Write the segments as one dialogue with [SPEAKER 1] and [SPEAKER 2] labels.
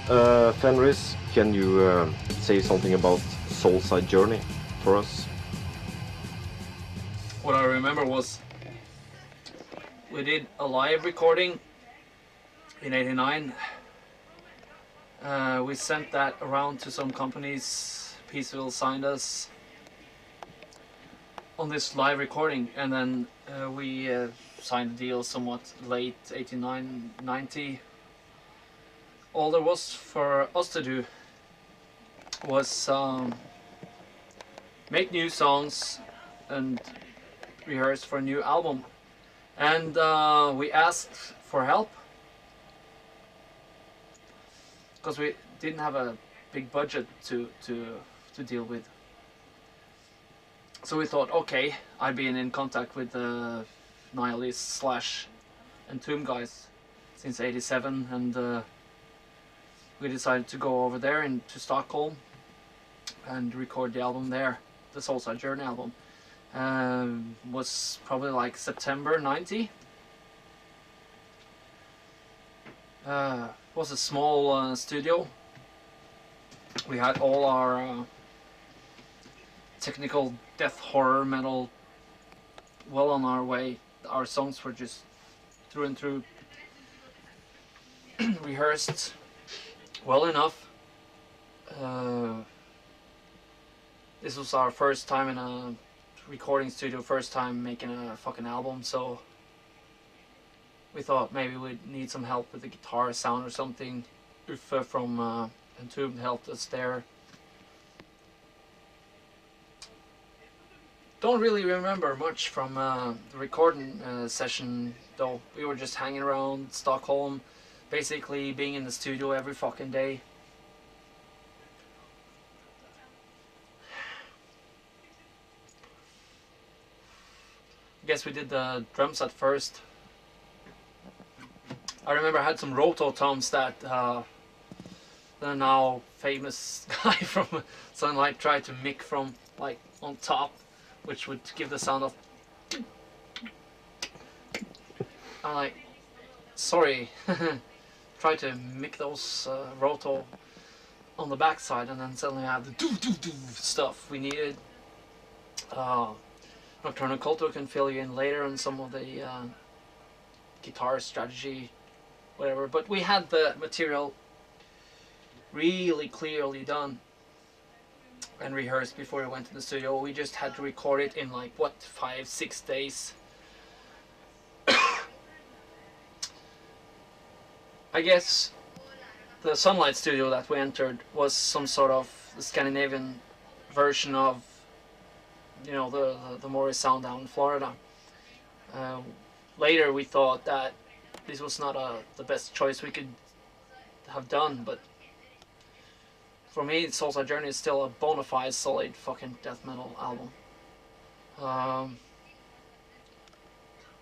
[SPEAKER 1] Fenris, can you say something about Soulside Journey for us?
[SPEAKER 2] What I remember was we did a live recording in '89. We sent that around to some companies. Peaceville signed us on this live recording, and then we signed the deal somewhat late '89, '90. All there was for us to do was make new songs and rehearse for a new album. And we asked for help because we didn't have a big budget to deal with. So we thought, okay, I've been in contact with the Nihilist / Entomb guys since '87, and we decided to go over there to Stockholm and record the album there, the Soulside Journey album. Was probably like September '90. Was a small studio. We had all our technical death horror metal well on our way. Our songs were just through and through rehearsed well enough. This was our first time in a recording studio, first time making a fucking album, so we thought maybe we'd need some help with the guitar sound or something. Uffe from Entomb helped us there. Don't really remember much from the recording session though. We were just hanging around Stockholm, basically being in the studio every fucking day. I guess we did the drums at first. I remember I had some rototoms that the now famous guy from Sunlight tried to mic from like on top, which would give the sound of. I'm like, sorry, try to mic those roto on the backside, and then suddenly I have the do stuff we needed. Nocturnal Culto can fill you in later on some of the guitar strategy, whatever, but we had the material really clearly done and rehearsed before we went to the studio. We just had to record it in like, what, 5-6 days. I guess the Sunlight studio that we entered was some sort of the Scandinavian version of, you know, the Morris sound down in Florida. Later we thought that this was not the best choice we could have done, but for me, Soulside Journey is still a bona fide, solid fucking death metal album.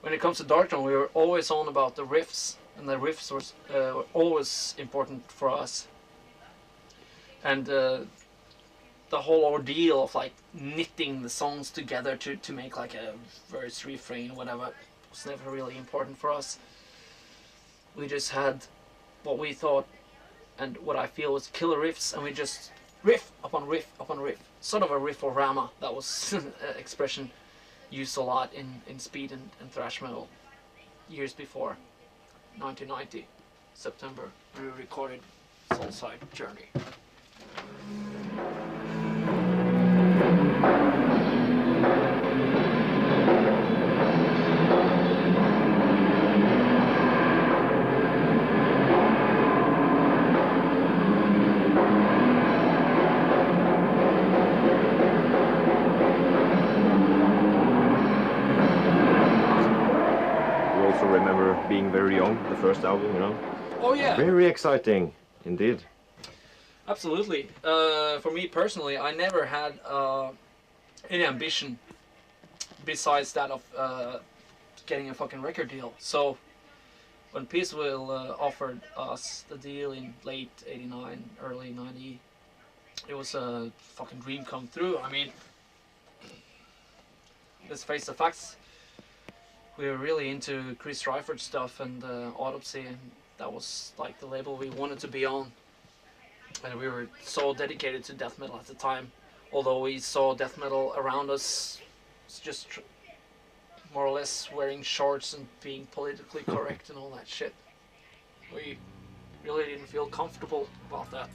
[SPEAKER 2] When it comes to Darkthrone, we were always on about the riffs, and the riffs were always important for us. And the whole ordeal of like knitting the songs together to make like a verse, refrain, whatever, was never really important for us. We just had what we thought and what I feel was killer riffs, and we just riff upon riff upon riff, sort of a riff-o-rama. That was an expression used a lot in speed and thrash metal years before 1990 September, when we recorded Soulside Journey.
[SPEAKER 1] Remember being very young, the first album, you know?
[SPEAKER 2] Oh yeah!
[SPEAKER 1] Very exciting, indeed.
[SPEAKER 2] Absolutely. For me personally, I never had any ambition besides that of getting a fucking record deal. So when Peaceville offered us the deal in late '89, early '90, it was a fucking dream come true. I mean, let's face the facts. We were really into Chris Ryford stuff and Autopsy, and that was like the label we wanted to be on. and we were so dedicated to death metal at the time. Although we saw death metal around us, it's just more or less wearing shorts and being politically correct and all that shit. We really didn't feel comfortable about that.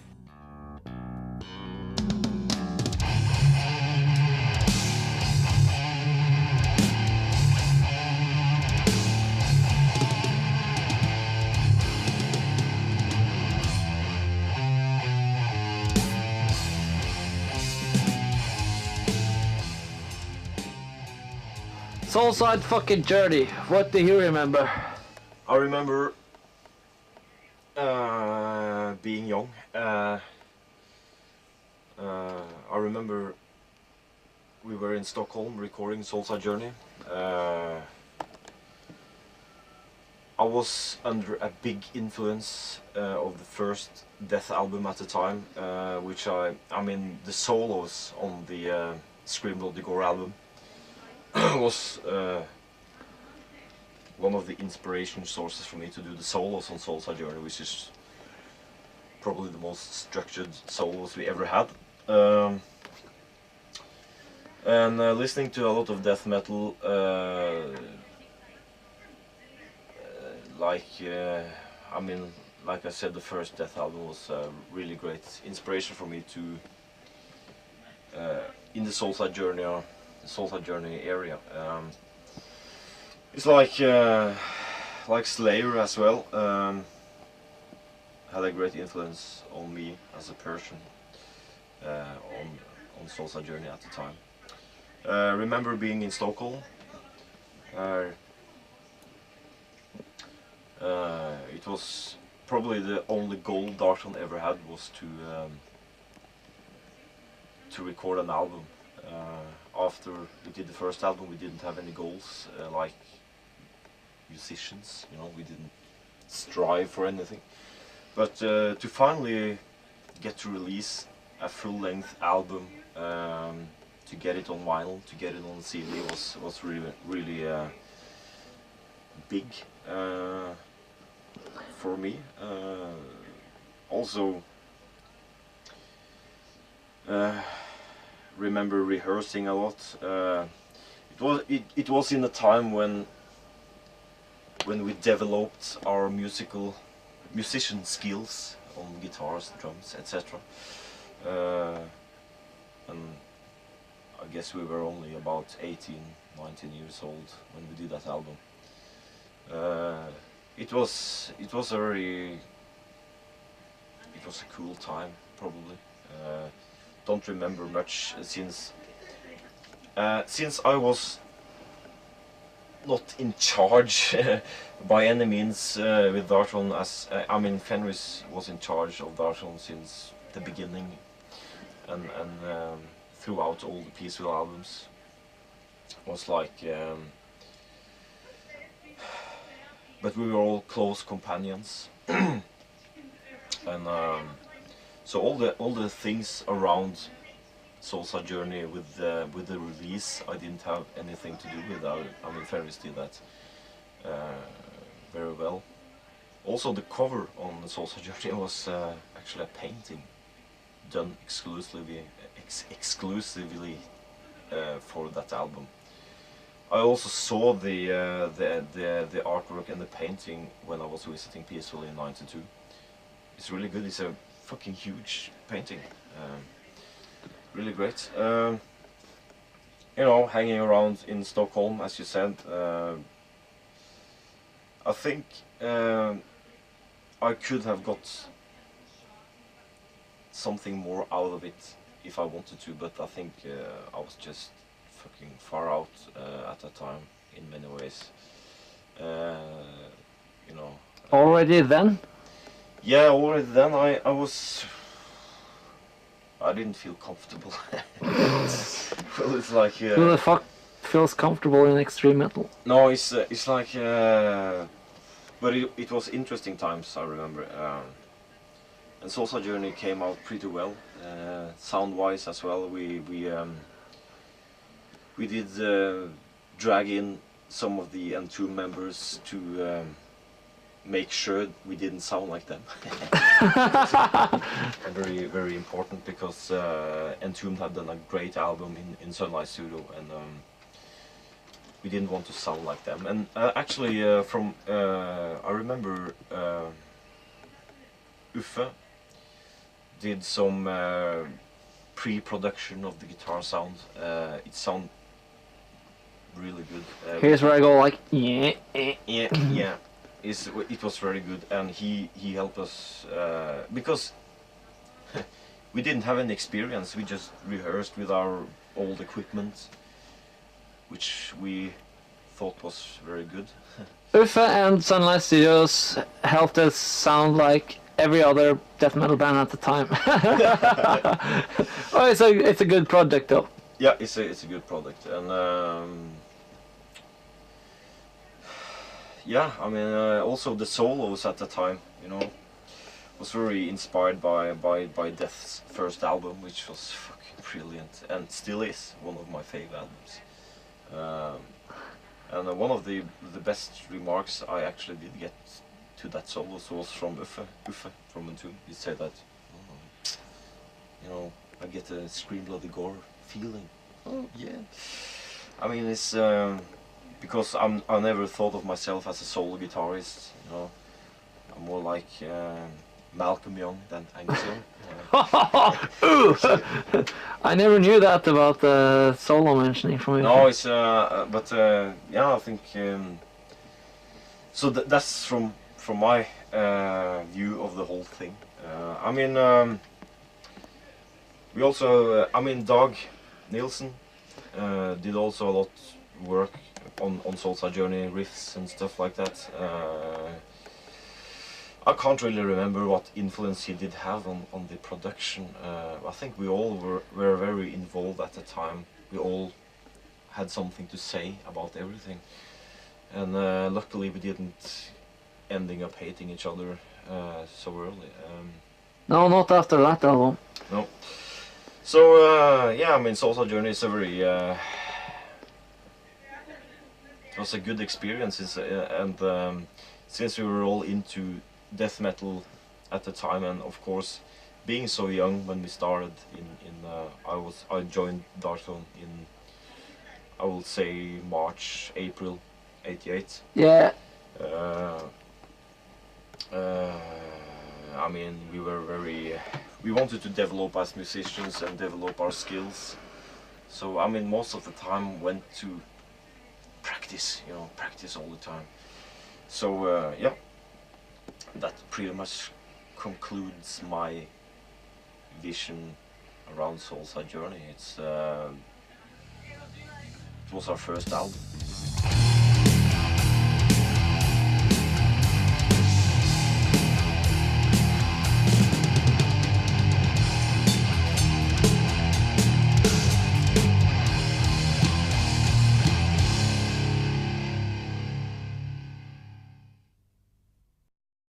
[SPEAKER 2] Soulside fucking Journey. What do you remember?
[SPEAKER 1] I remember being young. I remember we were in Stockholm recording Soulside Journey. I was under a big influence of the first death album at the time, which I mean the solos on the Scream Bloody Gore album was one of the inspiration sources for me to do the solos on Soulside Journey, which is probably the most structured solos we ever had. And listening to a lot of death metal, I mean, like I said, the first death album was a really great inspiration for me to in the Soulside Journey or the Soulside Journey area. It's like Slayer as well. Had a great influence on me as a person on Soulside Journey at the time. Remember being in Stockholm. It was probably the only goal Darkthrone ever had, was to record an album. After we did the first album, we didn't have any goals like musicians, you know, we didn't strive for anything. But to finally get to release a full-length album, to get it on vinyl, to get it on CD was really big for me. Also, remember rehearsing a lot. It was in a time when we developed our musician skills on guitars, drums, etc. And I guess we were only about 18, 19 years old when we did that album. It was a cool time, probably. Don't remember much since I was not in charge by any means with Darkthrone, as I mean Fenris was in charge of Darkthrone since the beginning and throughout all the Peaceville albums. Was like but we were all close companions. And so all the things around Soulside Journey with the release, I didn't have anything to do with. I mean, Ferris did that very well. Also, the cover on the Soulside Journey was actually a painting done exclusively for that album. I also saw the artwork and the painting when I was visiting Peaceville in '92. It's really good. It's a fucking huge painting. Really great. You know, hanging around in Stockholm, as you said. I think I could have got something more out of it if I wanted to, but I think I was just fucking far out at that time in many ways. You know.
[SPEAKER 2] Already then?
[SPEAKER 1] Yeah, already then I didn't feel comfortable. Well, it's like
[SPEAKER 2] Who the fuck feels comfortable in extreme metal?
[SPEAKER 1] no, it's like but it was interesting times, I remember. And Soulside Journey came out pretty well, sound-wise as well. We did drag in some of the N2 members to make sure we didn't sound like them. Very, very important, because Entombed had done a great album in Sunlight Studio, and we didn't want to sound like them. And actually, I remember Uffe did some pre-production of the guitar sound. It sounded really good.
[SPEAKER 2] Here's where I go like, yeah.
[SPEAKER 1] Yeah. It was very good, and he helped us because we didn't have any experience. We just rehearsed with our old equipment, which we thought was very good.
[SPEAKER 2] Uffe and Sunlight Studios helped us sound like every other death metal band at the time. Oh, it's a good project though.
[SPEAKER 1] Yeah, it's a good product, and yeah, I mean, also the solos at the time, you know, was very inspired by Death's first album, which was fucking brilliant, and still is one of my favorite albums. And one of the best remarks I actually did get to that solo was from Uffe from Entombed. He said that, oh, you know, I get a Scream Bloody Gore feeling. Oh yeah. I mean, it's because I never thought of myself as a solo guitarist. You know, I'm more like Malcolm Young than Angus Young.
[SPEAKER 2] I never knew that about the solo mentioning from you.
[SPEAKER 1] No, it's but yeah, I think so. That's from my view of the whole thing. I mean, we also, I mean, Dag Nielsen did also a lot work on Soulside Journey riffs and stuff like that. I can't really remember what influence he did have on the production. I think we all were very involved at the time. We all had something to say about everything, and luckily we didn't ending up hating each other so early.
[SPEAKER 2] No, not after that album.
[SPEAKER 1] No. So yeah, I mean, Soulside Journey is a very it was a good experience, and since we were all into death metal at the time, and of course being so young when we started I joined Darkthrone in, I will say, March, April '88.
[SPEAKER 2] Yeah.
[SPEAKER 1] I mean, we wanted to develop as musicians and develop our skills. So I mean, most of the time went to practice, you know, practice all the time. So yeah, that pretty much concludes my vision around Soulside Journey. It was our first album.